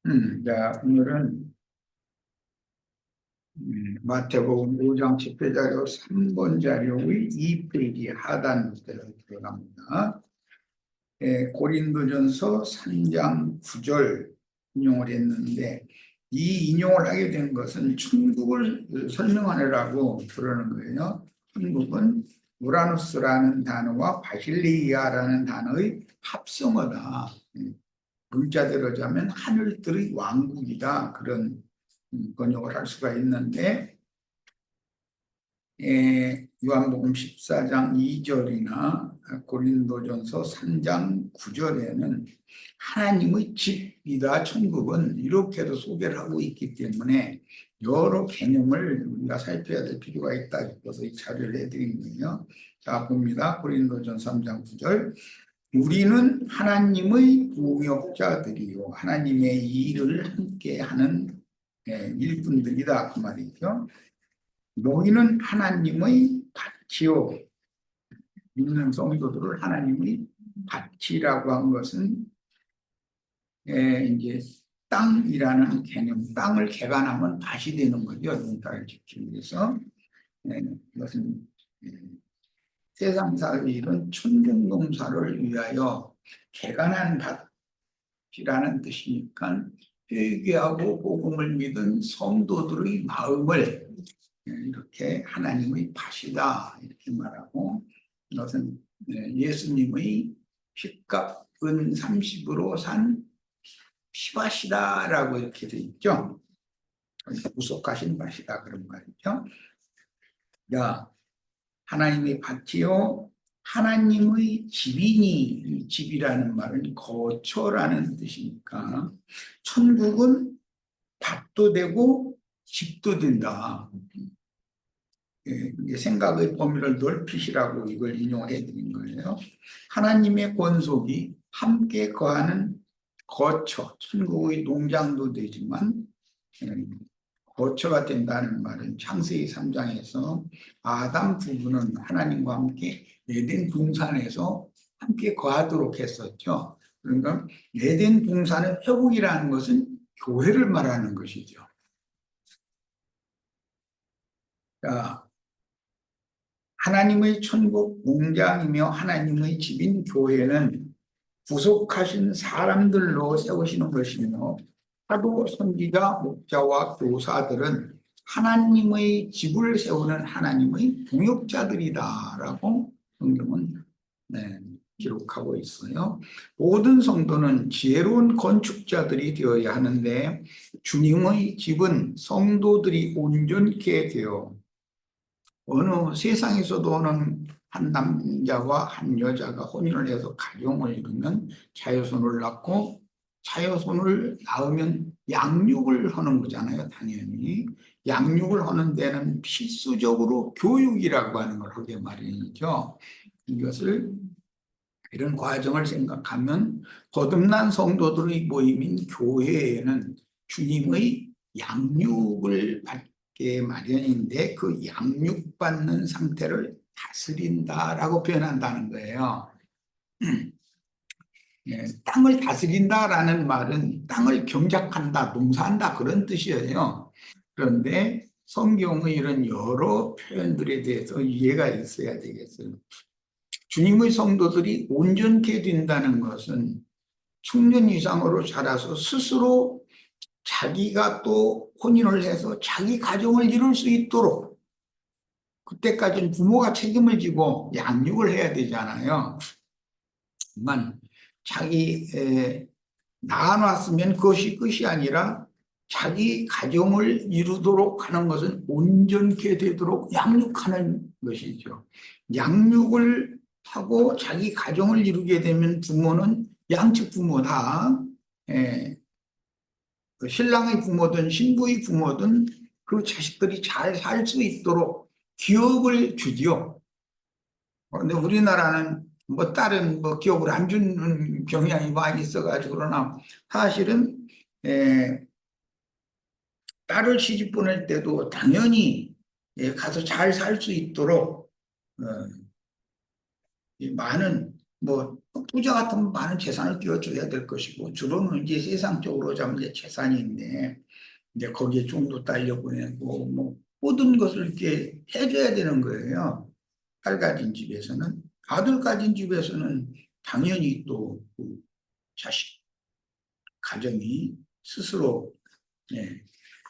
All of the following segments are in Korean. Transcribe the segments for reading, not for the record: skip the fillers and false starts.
자, 오늘은 마태복음 5장 10회 자료 3번 자료의 2페이지 하단부터 들어갑니다. 고린도전서 3장 9절 인용을 했는데, 이 인용을 하게 된 것은 천국을 설명하느라고 그러는 거예요. 천국은 우라누스라는 단어와 바실레이아라는 단어의 합성어다. 문자대로 자면 하늘들의 왕국이다. 그런 번역을 할 수가 있는데, 요한복음 14장 2절이나 고린도전서 3장 9절에는 하나님의 집이다, 천국은, 이렇게도 소개를 하고 있기 때문에 여러 개념을 우리가 살펴야 될 필요가 있다 싶어서 이 자료를 해드린 거예요. 자, 봅니다. 고린도전서 3장 9절. 우리는 하나님의 동역자들이요, 하나님의 일을 함께 하는 일꾼들이다, 그 말이죠. 너희는 하나님의 밭이요. 믿는 성도들을 하나님의 밭이라고 한 것은 이제 땅이라는 개념, 땅을 개간하면 밭이 되는 거죠. 농사를 짓기 위해서. 이것은 세상 살 일은 천국 농사를 위하여 개간한 밭이라는 뜻이니까, 회개하고 복음을 믿은 성도들의 마음을 이렇게 하나님의 밭이다 이렇게 말하고, 이것은 예수님의 핏값 은 30으로 산 피밭이다라고 이렇게 돼 있죠. 구속하신 밭이다 그런 말이죠. 야, 하나님의 밭이요, 하나님의 집이니, 이 집이라는 말은 거처라는 뜻이니까 천국은 밭도 되고 집도 된다. 생각의 범위를 넓히시라고 이걸 인용해 드린 거예요. 하나님의 권속이 함께 거하는 거처, 천국의 농장도 되지만 거처가 된다는 말은 창세기 3장에서 아담 부부는 하나님과 함께 에덴 동산에서 함께 거하도록 했었죠. 그러니까 에덴 동산의 회복이라는 것은 교회를 말하는 것이죠. 자, 하나님의 천국 농장이며 하나님의 집인 교회는 구속하신 사람들로 세우시는 것이며, 사도, 선지자, 목자와 교사들은 하나님의 집을 세우는 하나님의 동역자들이다라고 성경은 기록하고 있어요. 모든 성도는 지혜로운 건축자들이 되어야 하는데, 주님의 집은 성도들이 온전케 되어 어느 세상에서도 어느 한 남자와 한 여자가 혼인을 해서 가정을 이루면 자녀손을 낳고, 자녀손을 낳으면 양육을 하는 거잖아요. 당연히 양육을 하는 데는 필수적으로 교육이라고 하는 걸 하게 마련이죠. 이것을, 이런 과정을 생각하면 거듭난 성도들의 모임인 교회에는 주님의 양육을 받게 마련인데, 그 양육받는 상태를 다스린다라고 표현한다는 거예요. 땅을 다스린다라는 말은 땅을 경작한다, 농사한다 그런 뜻이에요. 그런데 성경의 이런 여러 표현들에 대해서 이해가 있어야 되겠어요. 주님의 성도들이 온전케 된다는 것은 청년 이상으로 자라서 스스로 자기가 또 혼인을 해서 자기 가정을 이룰 수 있도록, 그때까지는 부모가 책임을 지고 양육을 해야 되잖아요. 만 자기 낳아놨으면 그것이 끝이 아니라 자기 가정을 이루도록 하는 것은 온전케 되도록 양육하는 것이죠. 양육을 하고 자기 가정을 이루게 되면 부모는 양측 부모 다, 신랑의 부모든 신부의 부모든 그 자식들이 잘 살 수 있도록 기업을 주지요. 그런데 우리나라는 뭐 다른 기업을 안 주는 경향이 많이 있어가지고, 그러나 사실은 딸을 시집 보낼 때도 당연히 가서 잘 살 수 있도록 많은 부자 같으면 많은 재산을 끼워줘야 될 것이고, 주로는 이제 세상적으로 잡은 이제 재산인데, 이제 거기에 종도 딸려보내고, 뭐, 모든 것을 이렇게 해줘야 되는 거예요. 딸 가진 집에서는. 아들 가진 집에서는 당연히 또그 자식, 가정이 스스로, 예,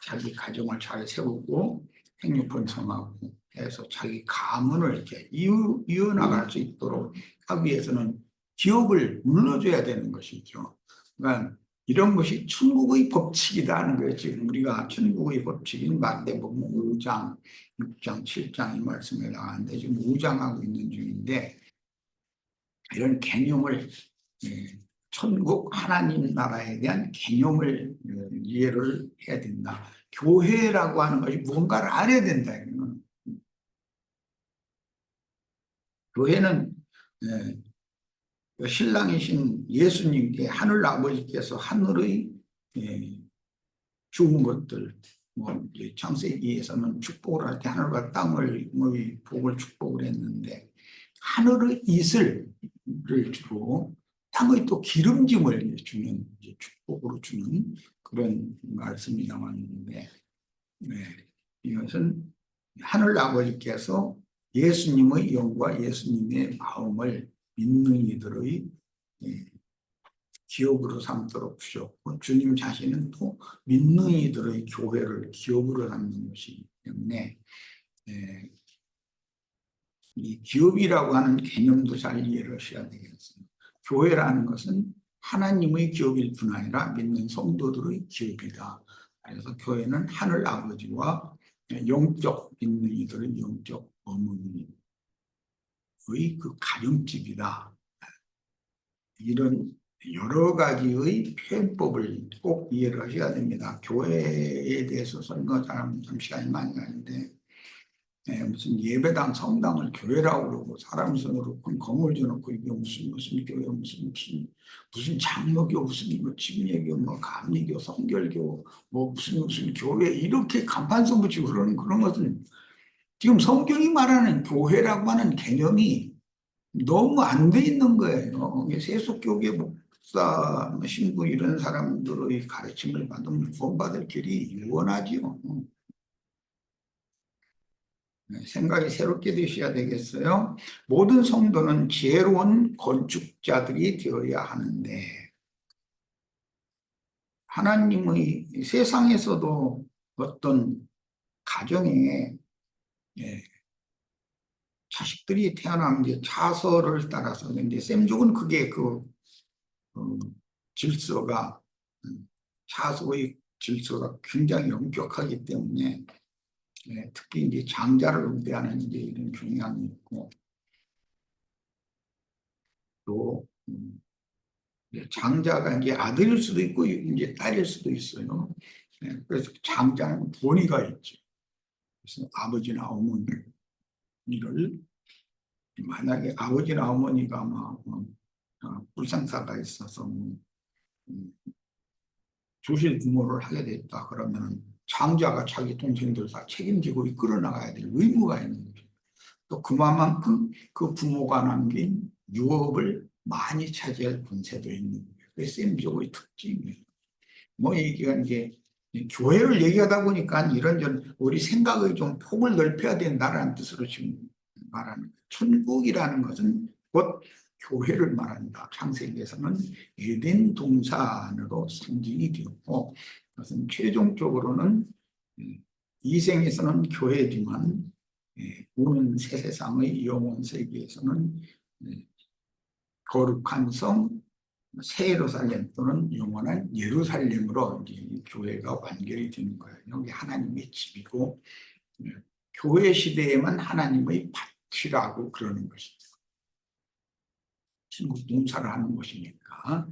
자기 가정을 잘 세우고 행육번성하고 해서 자기 가문을 이렇게 이어나갈 수 있도록 하기 위해서는 기업을 물러줘야 되는 것이죠. 그러니까 이런 것이 천국의 법칙이다 하는 거예요. 지금 우리가 천국의 법칙인 마태복음 5장, 6장, 7장 이 말씀에 나왔는데 지금 5장하고 있는 중인데 이런 개념을 천국 하나님 나라에 대한 개념을 이해를 해야 된다. 교회라고 하는 것이 무언가를 알아야 된다. 교회는 신랑이신 예수님께 하늘 아버지께서 하늘의 좋은 것들, 뭐 창세기에서는 축복을 할 때 하늘과 땅을 복을 축복을 했는데 하늘의 이슬을 주고 땅의 또 기름짐을 주는 축복으로 주는 그런 말씀이 나왔는데 이것은 하늘 아버지께서 예수님의 영과 예수님의 마음을 믿는 이들의 기업으로 삼도록 주셨고 주님 자신은 또 믿는 이들의 교회를 기업으로 삼는 것이기 때문에 이 기업이라고 하는 개념도 잘 이해를 하셔야 되겠습니다. 교회라는 것은 하나님의 기업일 뿐 아니라 믿는 성도들의 기업이다. 그래서 교회는 하늘 아버지와 영적 믿는 이들의 영적 어머니의 그 가정집이다. 이런 여러 가지의 표현법을 꼭 이해를 하셔야 됩니다. 교회에 대해서 설명하면 참 시간이 많이 가는데 무슨 예배당, 성당을 교회라고 그러고 사람 손으로 건물 줘놓고 이게 무슨 교회 무슨 장로교 무슨 뭐 침례교 뭐 감리교 성결교 뭐 무슨 교회 이렇게 간판서 붙이고 그런 것은 지금 성경이 말하는 교회라고 하는 개념이 너무 안 돼 있는 거예요. 세속교계 목사, 신부 이런 사람들의 가르침을 받으면 구원받을 길이 유원하지요. 생각이 새롭게 되셔야 되겠어요. 모든 성도는 지혜로운 건축자들이 되어야 하는데 하나님의 세상에서도 어떤 가정에 자식들이 태어나면 이제 차서를 따라서 이제 셈족은 그게 질서가 차서의 질서가 굉장히 엄격하기 때문에 특히 이제 장자를 우대하는 이제 이런 경향이 있고 또 장자가 이제 아들일 수도 있고 이제 딸일 수도 있어요. 그래서 장자는 권위가 있죠. 그래서 아버지나 어머니를 만약에 아버지나 어머니가 막 불상사가 있어서 주실 부모를 하게 됐다 그러면 장자가 자기 동생들 다 책임지고 이끌어 나가야 될 의무가 있는 거죠. 또 그만큼 그 부모가 남긴 유업을 많이 차지할 권세도 있는 거예요. 그게 셈족의 특징이에요. 뭐 이게 이제 교회를 얘기하다 보니까 이런저런 우리 생각의 좀 폭을 넓혀야 된다라는 뜻으로 지금 말하는 거예요. 천국이라는 것은 곧 교회를 말한다. 창세기에서는 에덴 동산으로 상징이 되었고 그것은 최종적으로는 이 생에서는 교회지만 오는 새 세상의 영원 세계에서는 거룩한 성 새 예루살렘 또는 영원한 예루살렘으로 이제 교회가 완결이 되는 거예요. 여기 하나님의 집이고 교회 시대에만 하나님의 밭이라고 그러는 것입니다. 천국 농사를 하는 것이니까.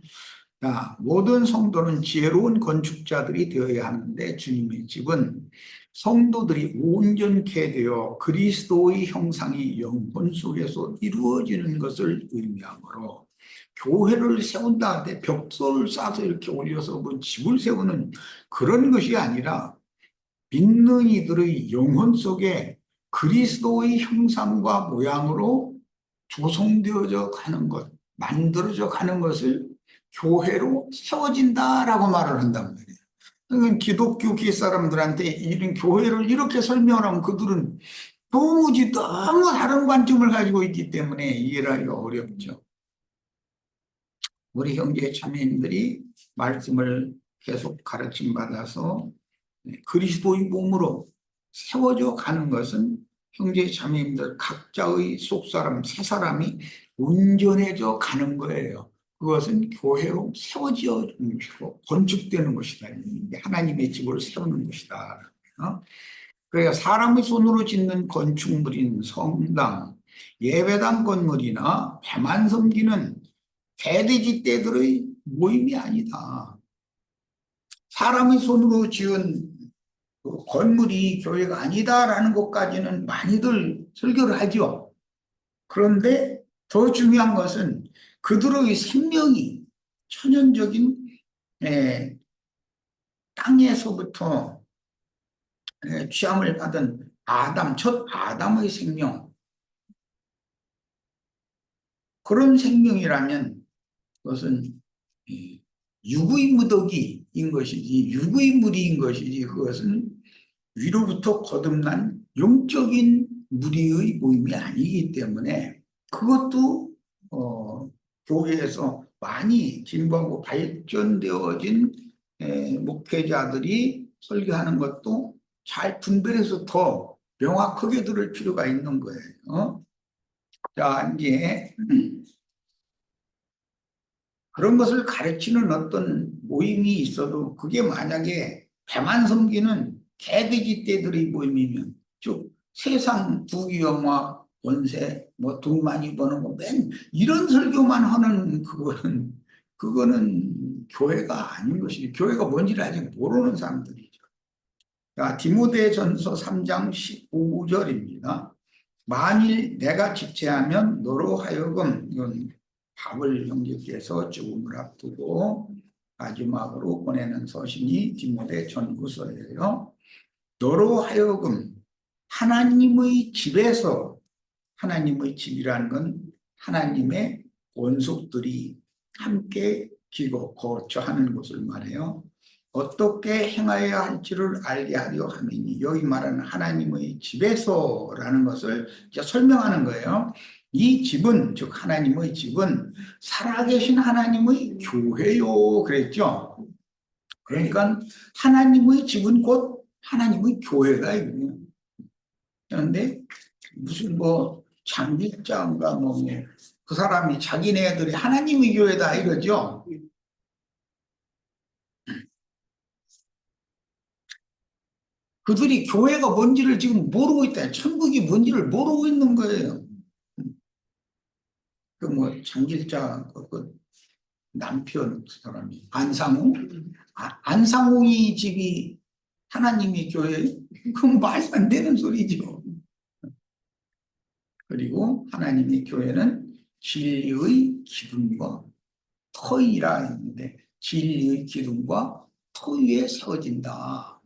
자, 모든 성도는 지혜로운 건축자들이 되어야 하는데 주님의 집은 성도들이 온전케 되어 그리스도의 형상이 영혼 속에서 이루어지는 것을 의미하므로 교회를 세운다 할 때 벽돌을 쌓아서 이렇게 올려서 뭐 집을 세우는 그런 것이 아니라 믿는 이들의 영혼 속에 그리스도의 형상과 모양으로 조성되어져 가는 것. 만들어져 가는 것을 교회로 세워진다라고 말을 한단 말이에요. 그러니까 기독교 계 사람들한테 이런 교회를 이렇게 설명하면 그들은 도무지 너무 다른 관점을 가지고 있기 때문에 이해하기가 어렵죠. 우리 형제 자매님들이 말씀을 계속 가르침 받아서 그리스도의 몸으로 세워져 가는 것은 형제 자매님들 각자의 속사람 세 사람이 온전해져 가는 거예요. 그것은 교회로 세워지는 것이고 건축되는 것이다. 하나님의 집을 세우는 것이다. 그러니까 사람의 손으로 짓는 건축물인 성당, 예배당 건물이나 배만 섬기는 개돼지 떼들의 모임이 아니다. 사람의 손으로 지은 그 건물이 교회가 아니다라는 것까지는 많이들 설교를 하죠. 그런데 더 중요한 것은 그들의 생명이 천연적인 땅에서부터 취함을 받은 첫 아담의 생명, 그런 생명이라면 그것은 육의 무더기인 것이지 육의 무리인 것이지 그것은 위로부터 거듭난 영적인 무리의 모임이 아니기 때문에 그것도 교회에서 많이 진보하고 발전되어진 목회자들이 설교하는 것도 잘 분별해서 더 명확하게 들을 필요가 있는 거예요. 자, 이제 그런 것을 가르치는 어떤 모임이 있어도 그게 만약에 배만 섬기는 개돼지 떼들의 모임이면 즉 세상 부귀영화 권세 뭐 돈 많이 버는 거맨 이런 설교만 하는 그거는 교회가 아닌 것이지 교회가 뭔지를 아직 모르는 사람들이죠. 자, 디모데전서 3장 15절입니다. 만일 내가 집체하면 너로 하여금 이건 바울 형제께서 죽음을 앞두고 마지막으로 보내는 서신이 디모데 전후서예요. 너로 하여금 하나님의 집에서 하나님의 집이라는 건 하나님의 원속들이 함께 기고 거처하는 것을 말해요. 어떻게 행하여야 할지를 알게 하려 함이니 여기 말하는 하나님의 집에서라는 것을 이제 설명하는 거예요. 이 집은 즉 하나님의 집은 살아계신 하나님의 교회요 그랬죠. 그러니까 하나님의 집은 곧 하나님의 교회다 이거예요. 그런데 무슨 뭐 장길자인가 뭐 그 사람이 자기네들이 하나님의 교회다 이러죠. 그들이 교회가 뭔지를 지금 모르고 있다. 천국이 뭔지를 모르고 있는 거예요. 그 뭐 장길자 그 남편 그 사람이 안상홍, 안상홍이 집이 하나님의 교회, 그건 말도 안 되는 소리죠. 그리고 하나님의 교회는 진리의 기둥과 터이라 했는데 진리의 기둥과 터 위에 세워진다.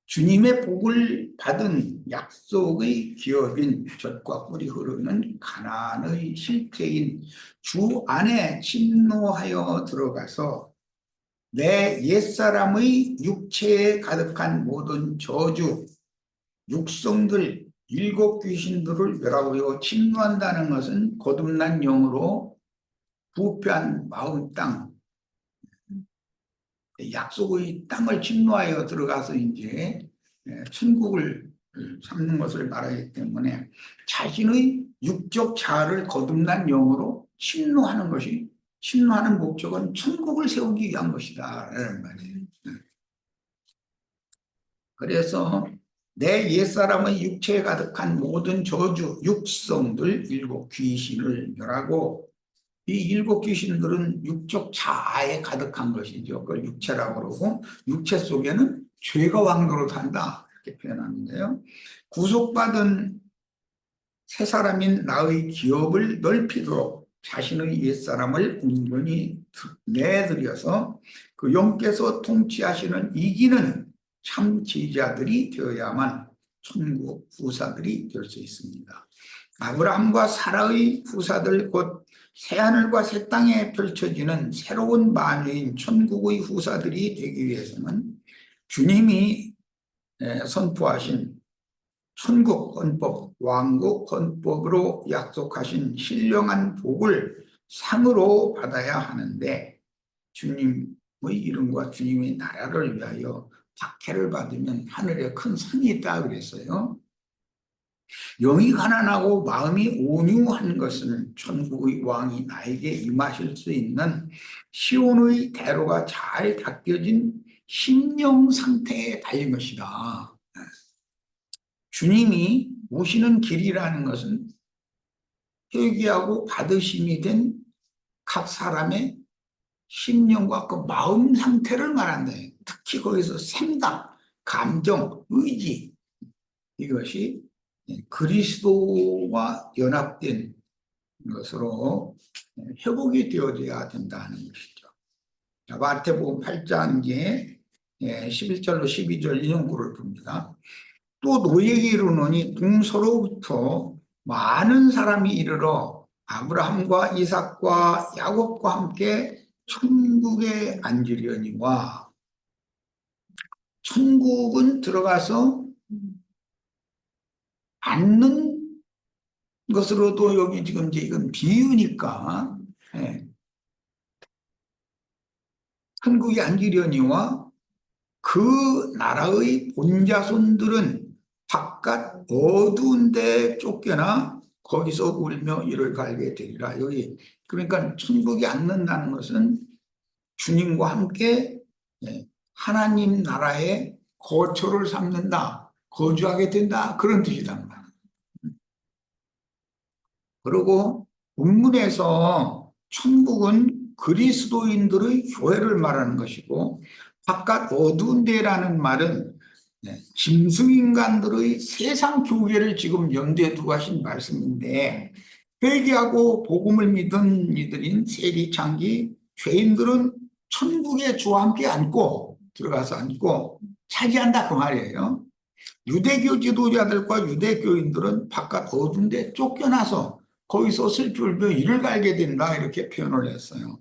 주님의 복을 받은 약속의 기업인 젖과 꿀이 흐르는 가나안의 실태인 주 안에 침노하여 들어가서 내 옛사람의 육체에 가득한 모든 저주, 육성들, 일곱 귀신들을 멸하고 침노한다는 것은 거듭난 영으로 부패한 마음 땅, 약속의 땅을 침노하여 들어가서 이제 천국을 삼는 것을 말하기 때문에 자신의 육적 자아를 거듭난 영으로 침노하는 목적은 천국을 세우기 위한 것이다 라는 말이에요. 그래서 내 옛사람의 육체에 가득한 모든 저주, 육성들, 일곱 귀신을 멸하고 이 일곱 귀신들은 육적 자아에 가득한 것이죠. 그걸 육체라고 그러고 육체 속에는 죄가 왕노릇한다 이렇게 표현하는데요. 구속받은 새 사람인 나의 기업을 넓히도록 자신의 옛사람을 온전히 내드려서 그 영께서 통치하시는 이기는 참 지자들이 되어야만 천국 후사들이 될 수 있습니다. 아브라함과 사라의 후사들 곧 새하늘과 새 땅에 펼쳐지는 새로운 만유인 천국의 후사들이 되기 위해서는 주님이 선포하신 천국 헌법, 왕국 헌법으로 약속하신 신령한 복을 상으로 받아야 하는데, 주님의 이름과 주님의 나라를 위하여 박해를 받으면 하늘에 큰 상이 있다 그랬어요. 영이 가난하고 마음이 온유한 것은 천국의 왕이 나에게 임하실 수 있는 시온의 대로가 잘 닦여진 심령 상태에 달린 것이다. 주님이 오시는 길이라는 것은 회개하고 받으심이 된 각 사람의 심령과 그 마음 상태를 말한다. 특히 거기서 생각, 감정, 의지, 이것이 그리스도와 연합된 것으로 회복이 되어져야 된다는 것이죠. 마태복음 8장 11절로 12절 인용구를 봅니다. 또 노예에게 이르노니 동서로부터 많은 사람이 이르러 아브라함과 이삭과 야곱과 함께 천국에 앉으려니와. 천국은 들어가서 앉는 것으로도 여기 지금 이제 이건 비유니까, 천국에 앉으려니와 그 나라의 본자손들은 바깥 어두운 데 쫓겨나 거기서 울며 이를 갈게 되리라. 여기 그러니까 천국에 앉는다는 것은 주님과 함께 하나님 나라의 거처를 삼는다, 거주하게 된다, 그런 뜻이란 말이에요. 그리고 본문에서 천국은 그리스도인들의 교회를 말하는 것이고, 바깥 어두운 데라는 말은 짐승인간들의 세상 교회를 지금 염두에 두고 하신 말씀인데, 회개하고 복음을 믿은 이들인 세리 창기 죄인들은 천국의 주와 함께 앉고 들어가서 앉고 차지한다 그 말이에요. 유대교 지도자들과 유대교인들은 바깥 어두운 데 쫓겨나서 거기서 슬피 울며 이를 갈게 된다, 이렇게 표현을 했어요.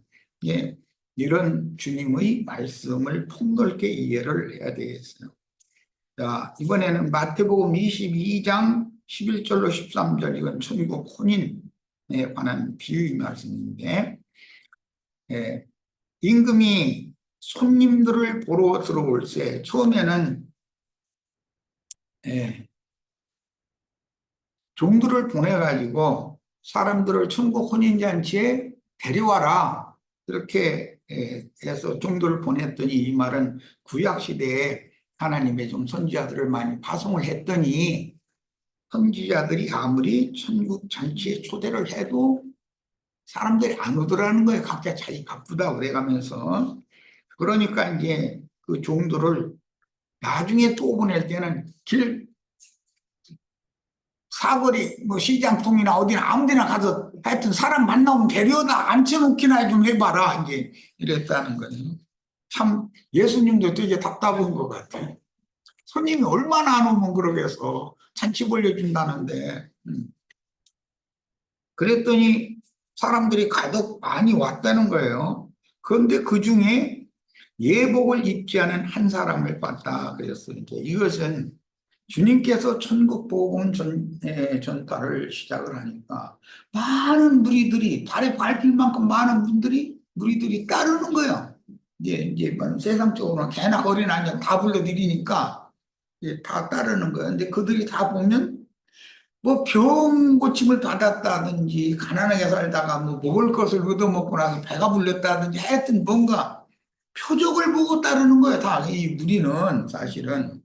이런 주님의 말씀을 폭넓게 이해를 해야 되겠어요. 자, 이번에는 마태복음 22장 11절로 13절, 이건 천국 혼인에 관한 비유의 말씀인데, 임금이 손님들을 보러 들어올 때 처음에는 종들을 보내가지고 사람들을 천국 혼인잔치에 데려와라, 이렇게 해서 종들을 보냈더니, 이 말은 구약시대에 하나님의 좀 선지자들을 많이 파송을 했더니 선지자들이 아무리 천국 잔치에 초대를 해도 사람들이 안 오더라는 거예요. 각자 자기 바쁘다 그래가면서. 그러니까 이제 그 종들을 나중에 또 보낼 때는 길 사거리 뭐 시장통이나 어디나 아무 데나 가서 하여튼 사람 만나면 데려다 앉혀놓기나 좀 해봐라, 이제 이랬다는 거예요. 참 예수님도 되게 답답한 것 같아요. 손님이 얼마나 안 오면 그러겠어. 잔치 벌려준다는데. 그랬더니 사람들이 가득 많이 왔다는 거예요. 그런데 그 중에 예복을 입지 않은 한 사람을 봤다 그랬어요. 이것은 주님께서 천국 복음 전파를 시작을 하니까 많은 무리들이, 발에 밟힐 만큼 많은 무리들이 따르는 거예요. 이제 뭐 세상적으로 개나 어린아이 다 불러들이니까 다 따르는 거예요. 근데 그들이 다 보면 뭐 병 고침을 받았다든지 가난하게 살다가 뭐 먹을 것을 얻어먹고 나서 배가 불렸다든지 하여튼 뭔가 표적을 보고 따르는 거예요. 다 이 무리는 사실은.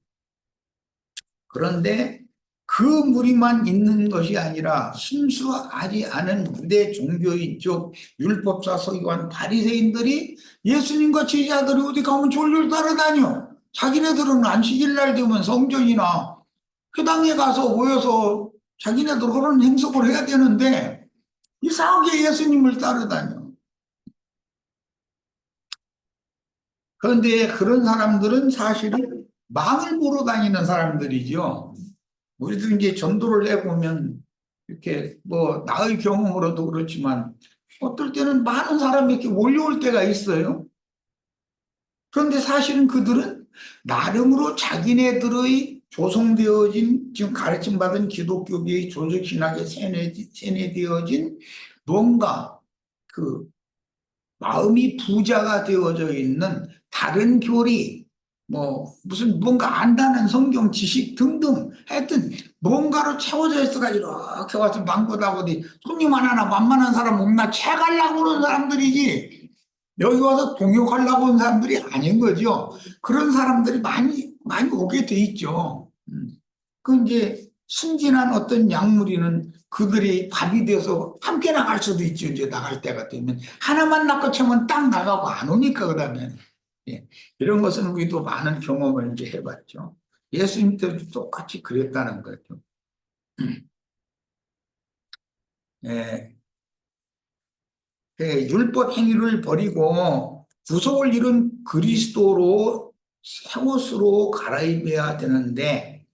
그런데 그 무리만 있는 것이 아니라 순수하지 않은 유대 종교인 쪽 율법사 서기관 바리새인들이 예수님과 제자들이 어디 가면 졸졸 따라다녀. 자기네들은 안식일 날 되면 성전이나 회당에 가서 모여서 자기네들 그런 행석을 해야 되는데 이상하게 예수님을 따라다녀. 그런데 그런 사람들은 사실은 망을 보러 다니는 사람들이죠. 우리도 이제 전도를 해보면 이렇게 뭐 나의 경험으로도 그렇지만 어떨 때는 많은 사람이 이렇게 몰려올 때가 있어요. 그런데 사실은 그들은 나름으로 자기네들의 조성되어진 지금 가르침받은 기독교계의 조직신학에 세뇌되어진 뭔가 그 마음이 부자가 되어져 있는 다른 교리, 뭐 무슨 뭔가 안다는 성경 지식 등등 하여튼 뭔가로 채워져 있어가지고 이렇게 와서 망고다보니 손님 하나나 만만한 사람 없나 채가려고 그러는 사람들이지 여기 와서 동역하려고 온 사람들이 아닌 거죠. 그런 사람들이 많이 오게 돼 있죠. 그 이제 순진한 어떤 약물이는 그들이 밥이 돼서 함께 나갈 수도 있죠. 이제 나갈 때가 되면 하나만 낳고 채면 딱 나가고 안 오니까 그다음에 예. 이런 것은 우리도 많은 경험을 이제 해봤죠. 예수님 때도 똑같이 그랬다는 거죠. 예. 율법 행위를 버리고 구속을 이룬 그리스도로 새 옷으로 갈아입어야 되는데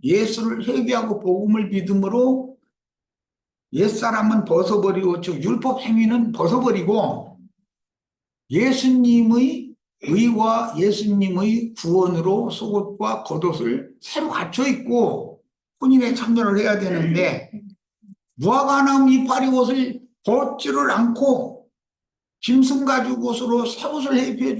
예수를 회개하고 복음을 믿음으로 옛사람은 벗어버리고 즉 율법 행위는 벗어버리고 예수님의 의와 예수님의 구원으로 속옷과 겉옷을 새로 갖춰 입고 혼인에 참여를 해야 되는데 무화과나무 이파리 옷을 벗지를 않고 짐승 가죽 옷으로 새 옷을 입혀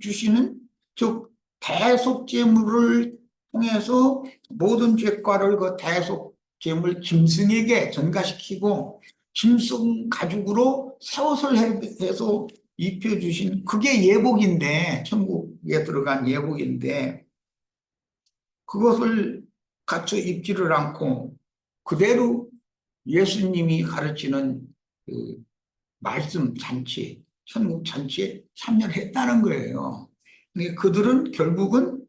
주시는 즉 대속제물을 통해서 모든 죄과를 그 대속제물 짐승에게 전가시키고 짐승 가죽으로 새 옷을 해서 입혀주신 그게 예복인데 천국에 들어간 예복인데 그것을 갖춰 입지를 않고 그대로 예수님이 가르치는 그 말씀 잔치, 천국 잔치에 참여를 했다는 거예요. 그들은 결국은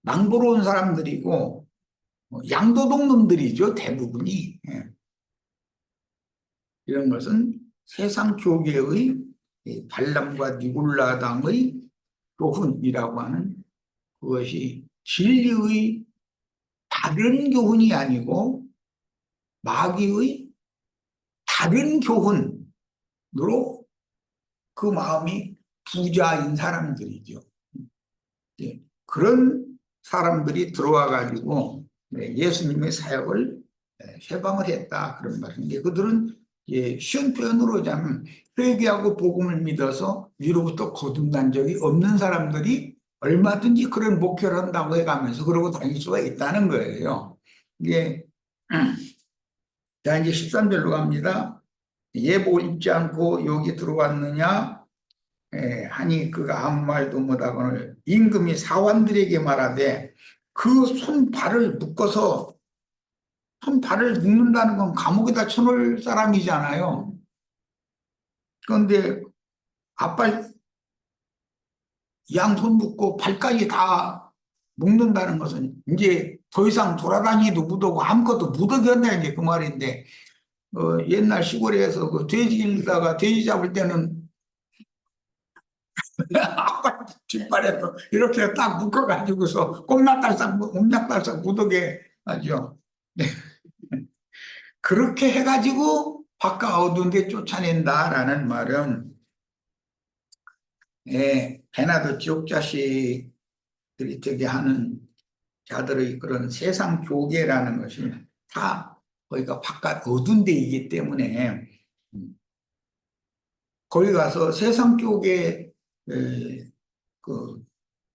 망보러 온 사람들이고 양도동 놈들이죠. 대부분이. 이런 것은 세상 교계의 발람과 니골라당의 교훈이라고 하는 그것이 진리의 다른 교훈이 아니고 마귀의 다른 교훈으로 그 마음이 부자인 사람들이죠. 그런 사람들이 들어와 가지고 예수님의 사역을 해방을 했다 그런 말인데 그들은 쉬운 표현으로 하자면 회개하고 복음을 믿어서 위로부터 거듭난 적이 없는 사람들이 얼마든지 그런 목표를 한다고 해가면서 그러고 다닐 수가 있다는 거예요. 이게 자 이제 13절로 갑니다. 예복을 입지 않고 여기 들어왔느냐 하니 그가 아무 말도 못하거늘 임금이 사관들에게 말하되 그 손발을 묶어서 손발을 묶는다는 건 감옥에다 쳐놓을 사람이잖아요. 그런데 앞발 양손 묶고 발까지 다 묶는다는 것은 이제 더 이상 돌아다니도 못하고 아무것도 못하겠네 이제 그 말인데 옛날 시골에서 그 돼지 길다가 돼지 잡을 때는 앞발 뒷발에서 이렇게 딱 묶어가지고서 꼼짝달싹 못하게 하죠. 네. 그렇게 해가지고 바깥 어두운 데 쫓아낸다라는 말은 배나도 지옥자식들이 되게 하는 자들의 그런 세상 교계라는 것이 다 거기가 바깥 어두운 데이기 때문에 거기 가서 세상 교계 그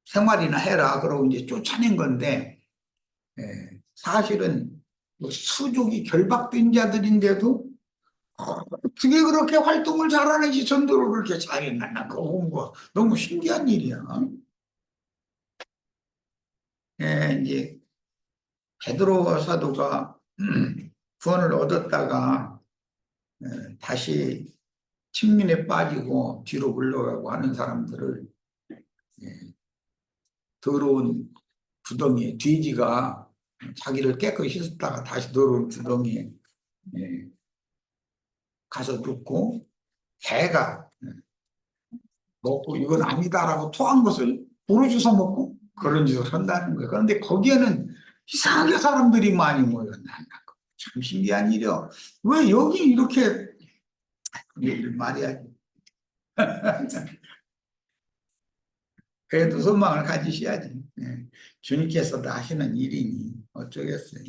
생활이나 해라 그러고 이제 쫓아낸 건데 사실은 수족이 결박된 자들인데도 어떻게 그렇게 활동을 잘하는지 전도를 그렇게 잘했나 나 그거 본 거 너무 신기한 일이야. 이제 베드로 사도가 구원을 얻었다가 다시 침민에 빠지고 뒤로 물러가고 하는 사람들을 더러운 구덩이에 돼지가 자기를 깨끗이 씻었다가 다시 더러운 구덩이에 가서 눕고 개가 먹고 이건 아니다라고 토한 것을 부르주워 먹고 그런 짓을 한다는 거예요. 그런데 거기에는 이상하게 사람들이 많이 모였나. 참 신기한 일이요. 왜 여기 이렇게 얘기를 말해야지. 그래도 소망을 가지셔야지. 예. 주님께서도 하시는 일이니 어쩌겠어요.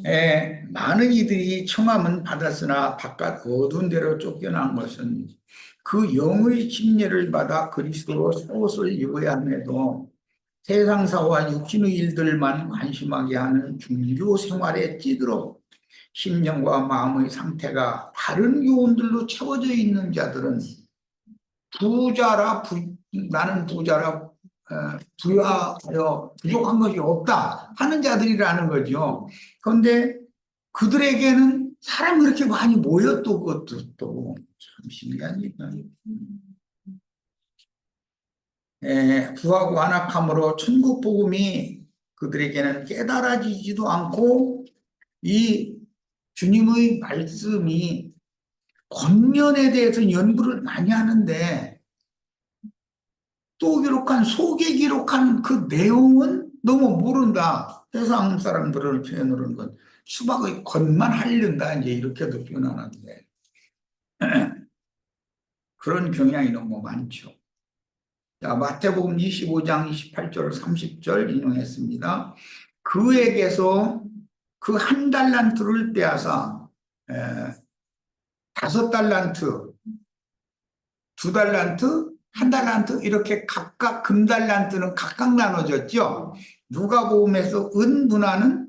예, 많은 이들이 청함은 받았으나 바깥 어두운 데로 쫓겨난 것은 그 영의 침례를 받아 그리스도로 속옷을 입어야 함에도 세상사와 육신의 일들만 관심하게 하는 종교 생활에 찌들어 심령과 마음의 상태가 다른 교훈들로 채워져 있는 자들은 나는 부자라 부여하여 부족한 것이 없다 하는 자들이라는 거죠. 그런데 그들에게는 사람이 그렇게 많이 모였던 것도 또 참 신기한 일이에요. 부하고 완악함으로 천국 복음이 그들에게는 깨달아지지도 않고 이 주님의 말씀이 겉면에 대해서 연구를 많이 하는데 또 속에 기록한 그 내용은 너무 모른다. 세상 사람들을 표현하는 건 수박의 겉만 하려다 이제 이렇게도 표현하는데 그런 경향이 너무 많죠. 자, 마태복음 25장 28절 30절 인용했습니다. 그에게서 그 한 달란트를 빼앗아 5달란트, 2달란트, 한 달란트 이렇게 각각 금달란트는 각각 나눠졌죠. 누가복음에서 은문화는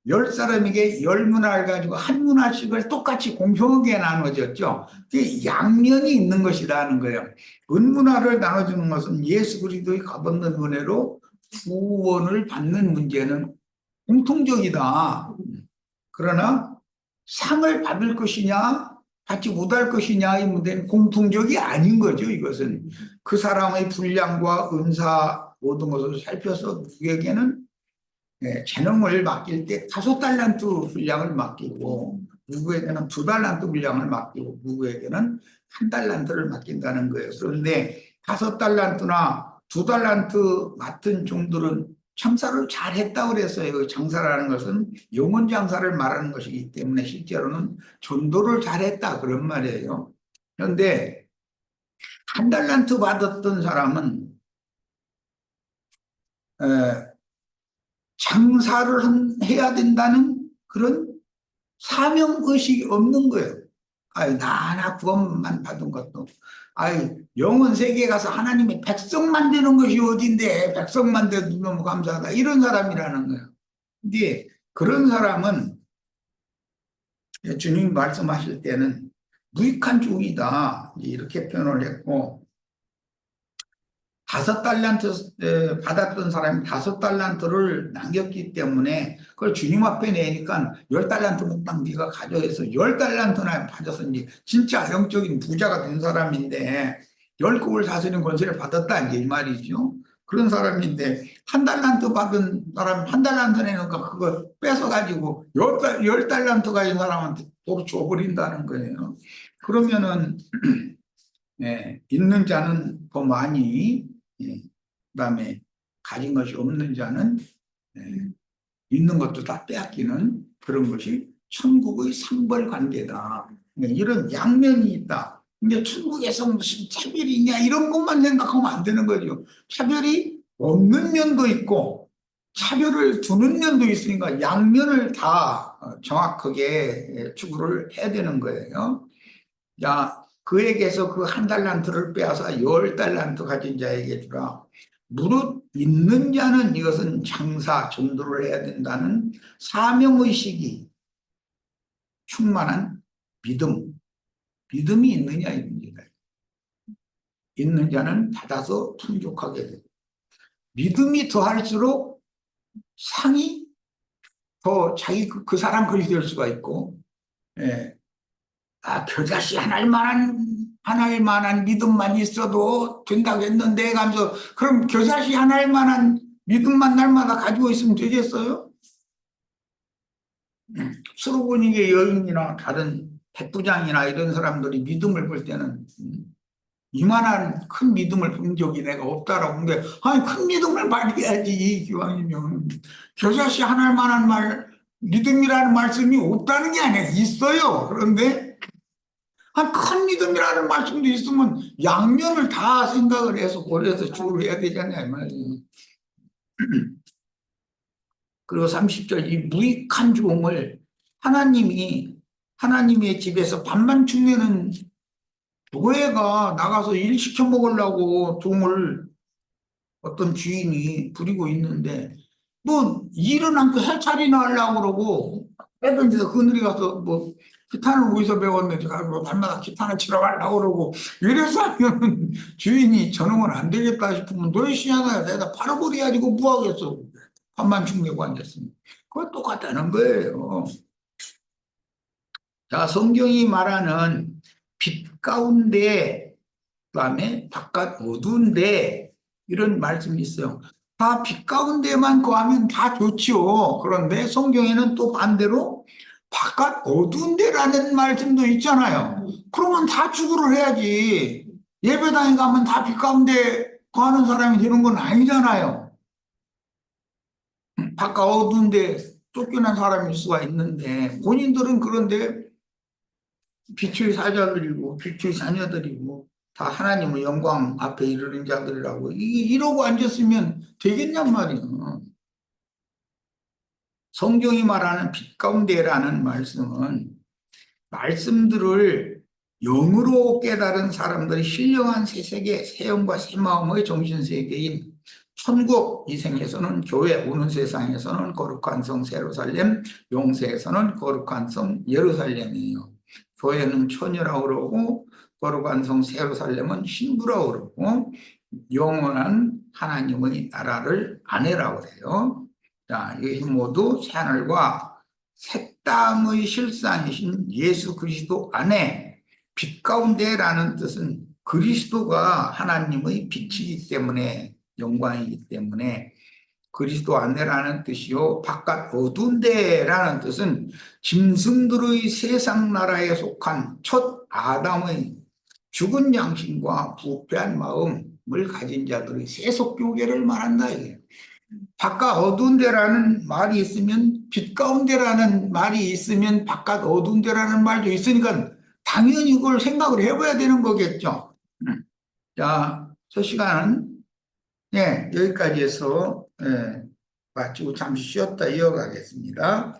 10사람에게 10문화를 가지고 한 문화씩을 똑같이 공평하게 나눠졌죠. 그게 양면이 있는 것이라는 거예요. 은문화를 나눠주는 것은 예수 그리스도의 값없는 은혜로 구원을 받는 문제는 공통적이다. 그러나 상을 받을 것이냐 받지 못할 것이냐 이 문제는 공통적이 아닌 거죠. 이것은 그 사람의 분량과 은사 모든 것을 살펴서 누구에게는 재능을 맡길 때 5달란트 분량을 맡기고 누구에게는 2달란트 분량을 맡기고 누구에게는 1달란트를 맡긴다는 거예요. 그런데 5달란트나 2달란트 맡은 종들은 장사를 잘했다고 그랬어요. 장사라는 것은 영혼 장사를 말하는 것이기 때문에 실제로는 전도를 잘했다 그런 말이에요. 그런데 1달란트 받았던 사람은 장사를 해야 된다는 그런 사명의식이 없는 거예요. 아유, 나 하나 구원만 받은 것도. 아유, 영원 세계에 가서 하나님의 백성 만드는 것이 어딘데, 백성 만들어도 너무 감사하다. 이런 사람이라는 거예요. 근데 그런 사람은 주님이 말씀하실 때는 무익한 종이다. 이렇게 표현을 했고, 5달란트 받았던 사람이 5달란트를 남겼기 때문에 그걸 주님 앞에 내니까 10달란트는 딱 네가 가져해서 10달란트나 받았으니 진짜 영적인 부자가 된 사람인데 10국을 다스리는 권세를 받았다 이제 이 말이죠. 그런 사람인데 1달란트 받은 사람 1달란트 내니까 그거 뺏어가지고 10달란트 가진 사람한테 도로 줘버린다는 거예요. 그러면은 있는 자는 더 많이 그다음에 가진 것이 없는 자는 있는 것도 다 빼앗기는 그런 것이 천국의 상벌관계다. 이런 양면이 있다. 근데 천국에서 무슨 차별이 있냐 이런 것만 생각하면 안 되는 거죠. 차별이 없는 면도 있고 차별을 두는 면도 있으니까 양면을 다 정확하게 추구를 해야 되는 거예요. 자, 그에게서 그 1달란트를 빼앗아 10달란트 가진 자에게 주라. 무릇 있는 자는 이것은 장사, 전도를 해야 된다는 사명의식이 충만한 믿음이 있느냐 이 문제다. 있는 자는 받아서 풍족하게 되고 믿음이 더할수록 상이 더 자기 그 사람 그리 될 수가 있고 겨자씨 하나일 만한 믿음만 있어도 된다고 했는데 가면서 그럼 겨자씨 하나일 만한 믿음만 날마다 가지고 있으면 되겠어요? 수로보니게 여인이나 다른 백부장이나 이런 사람들이 믿음을 볼 때는 이만한 큰 믿음을 본 적이 내가 없다라고 하는데, 아니, 큰 믿음을 발휘해야지, 기왕이면. 겨자씨 하나할 만한 믿음이라는 말씀이 없다는 게 아니라 있어요. 그런데, 한 큰 믿음이라는 말씀도 있으면 양면을 다 생각을 해서 고려해서 주를 해야 되잖아요, 말이에요. 그리고 30절, 이 무익한 종을 하나님의 집에서 밥만 축내는 교회가 나가서 일 시켜 먹으려고 종을 어떤 주인이 부리고 있는데, 뭐 일은 않고 해차리나 하려고 그러고 빼던 데서 그늘이 가서 뭐 기타는 어디서 배웠는지 가지고 날마다 기타를 치러 가려고 그러고, 이래서 하면 주인이 저놈은 안 되겠다 싶으면 너희 시야가 내가 팔아버려야지 그 뭐하겠어. 밥만 축내고 앉았으니. 그거 똑같다는 거예요. 자, 성경이 말하는 빛 가운데, 그다음에 바깥 어두운데, 이런 말씀이 있어요. 다 빛 가운데만 거하면 다 좋지요. 그런데 성경에는 또 반대로 바깥 어두운데라는 말씀도 있잖아요. 그러면 다 추구를 해야지. 예배당에 가면 다 빛 가운데 거하는 사람이 되는 건 아니잖아요. 바깥 어두운데 쫓겨난 사람일 수가 있는데, 본인들은 그런데 빛의 사자들이고 빛의 자녀들이고 다 하나님의 영광 앞에 이르는 자들이라고 이러고 앉았으면 되겠냔 말이에요. 성경이 말하는 빛 가운데라는 말씀은 말씀들을 영으로 깨달은 사람들이 신령한 새 세계, 새 영과 새 마음의 정신세계인 천국, 이 생에서는 교회, 오는 세상에서는 거룩한 성 예루살렘, 영세에서는 거룩한 성 예루살렘이에요. 교회는 천이라고 그러고 거룩한 성 예루살렘은 신부라고 그러고 영원한 하나님의 나라를 아내라고 해요. 자, 이것이 모두 새하늘과 새 땅의 실상이신 예수 그리스도 안에, 빛 가운데라는 뜻은 그리스도가 하나님의 빛이기 때문에, 영광이기 때문에 그리스도 안에라는 뜻이요, 바깥 어두운 데라는 뜻은 짐승들의 세상 나라에 속한 첫 아담의 죽은 양심과 부패한 마음을 가진 자들의 세속 교계를 말한다 이게. 바깥 어두운 데라는 말이 있으면 빛 가운데라는 말이 있으면 바깥 어두운 데라는 말도 있으니까 당연히 이걸 생각을 해봐야 되는 거겠죠. 자, 저 시간은 여기까지 해서 마치고 잠시 쉬었다 이어가겠습니다.